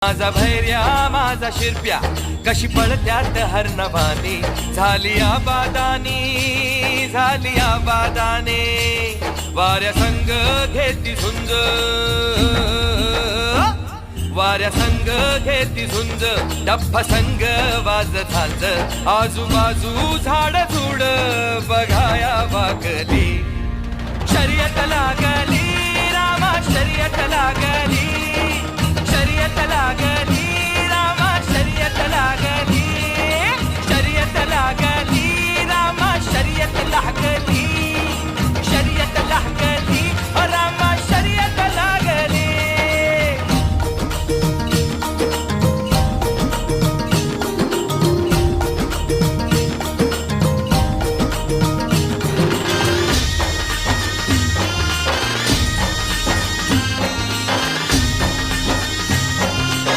माझा भैर्या माझा शिरप्या कशी पळत्यात हरणवाने झाली आबादाने वाऱ्या संग घेती झुंज डब्बा संग वाज झांज आजूबाजू झाड झुड बघाया वागली शर्यत लागली रामा शर्यत लागली